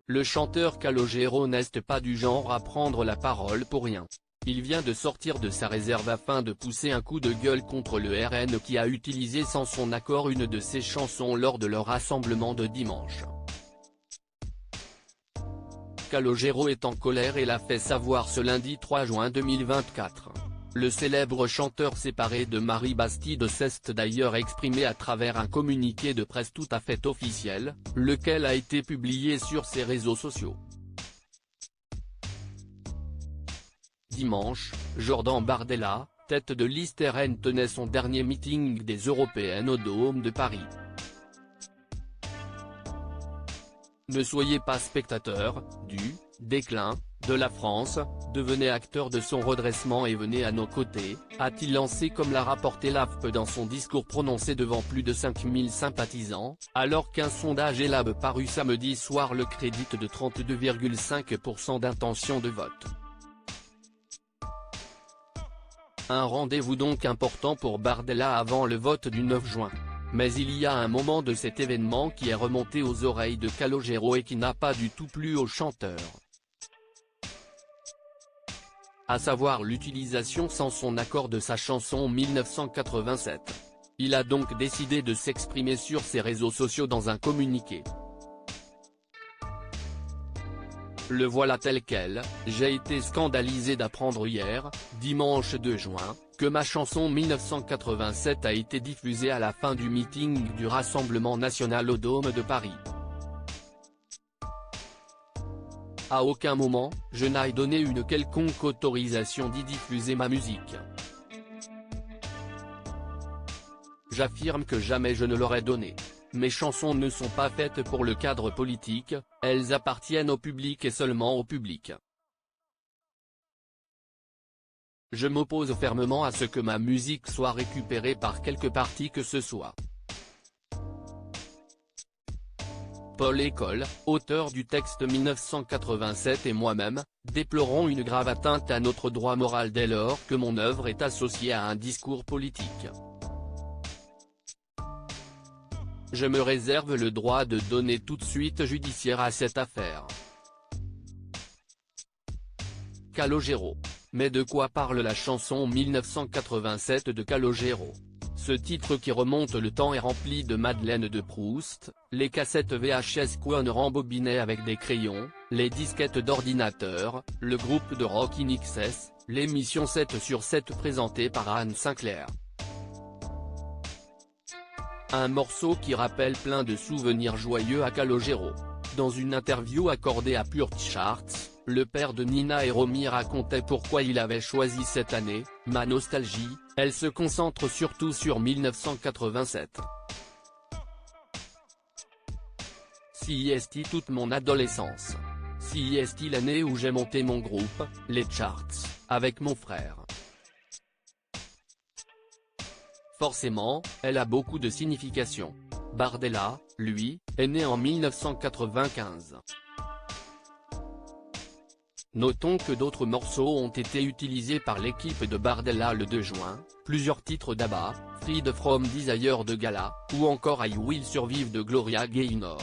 le chanteur Calogero n'est pas du genre à prendre la parole pour rien. Il vient de sortir de sa réserve afin de pousser un coup de gueule contre le RN qui a utilisé sans son accord une de ses chansons lors de leur rassemblement de dimanche. Calogero est en colère et l'a fait savoir ce lundi 3 juin 2024. Le célèbre chanteur séparé de Marie Bastide s'est d'ailleurs exprimé à travers un communiqué de presse tout à fait officiel, lequel a été publié sur ses réseaux sociaux. Dimanche, Jordan Bardella, tête de liste RN, tenait son dernier meeting des Européennes au Dôme de Paris. Ne soyez pas spectateur du déclin de la France, devenez acteur de son redressement et venez à nos côtés, a-t-il lancé comme l'a rapporté l'AFP dans son discours prononcé devant plus de 5000 sympathisants, alors qu'un sondage Elab paru samedi soir le crédite de 32,5% d'intention de vote. Un rendez-vous donc important pour Bardella avant le vote du 9 juin. Mais il y a un moment de cet événement qui est remonté aux oreilles de Calogero et qui n'a pas du tout plu au chanteur. À savoir l'utilisation sans son accord de sa chanson 1987. Il a donc décidé de s'exprimer sur ses réseaux sociaux dans un communiqué. Le voilà tel quel, j'ai été scandalisé d'apprendre hier, dimanche 2 juin, que ma chanson 1987 a été diffusée à la fin du meeting du Rassemblement national au Dôme de Paris. À aucun moment, je n'ai donné une quelconque autorisation d'y diffuser ma musique. J'affirme que jamais je ne l'aurais donné. Mes chansons ne sont pas faites pour le cadre politique, elles appartiennent au public et seulement au public. Je m'oppose fermement à ce que ma musique soit récupérée par quelque parti que ce soit. Paul École, auteur du texte 1987 et moi-même, déplorons une grave atteinte à notre droit moral dès lors que mon œuvre est associée à un discours politique. Je me réserve le droit de donner toute suite judiciaire à cette affaire. Calogero. Mais de quoi parle la chanson 1987 de Calogero? Ce titre qui remonte le temps est rempli de Madeleine de Proust, les cassettes VHS qu'on rembobinait avec des crayons, les disquettes d'ordinateur, le groupe de rock INXS, l'émission 7 sur 7 présentée par Anne Sinclair. Un morceau qui rappelle plein de souvenirs joyeux à Calogero. Dans une interview accordée à Pure Charts, le père de Nina et Romy racontait pourquoi il avait choisi cette année, ma nostalgie, elle se concentre surtout sur 1987. Si est toute mon adolescence. Si est l'année où j'ai monté mon groupe, les Charts, avec mon frère. Forcément, elle a beaucoup de signification. Bardella, lui, est né en 1995. Notons que d'autres morceaux ont été utilisés par l'équipe de Bardella le 2 juin, plusieurs titres d'ABBA, Freed from Desire de Gala, ou encore I Will Survive de Gloria Gaynor.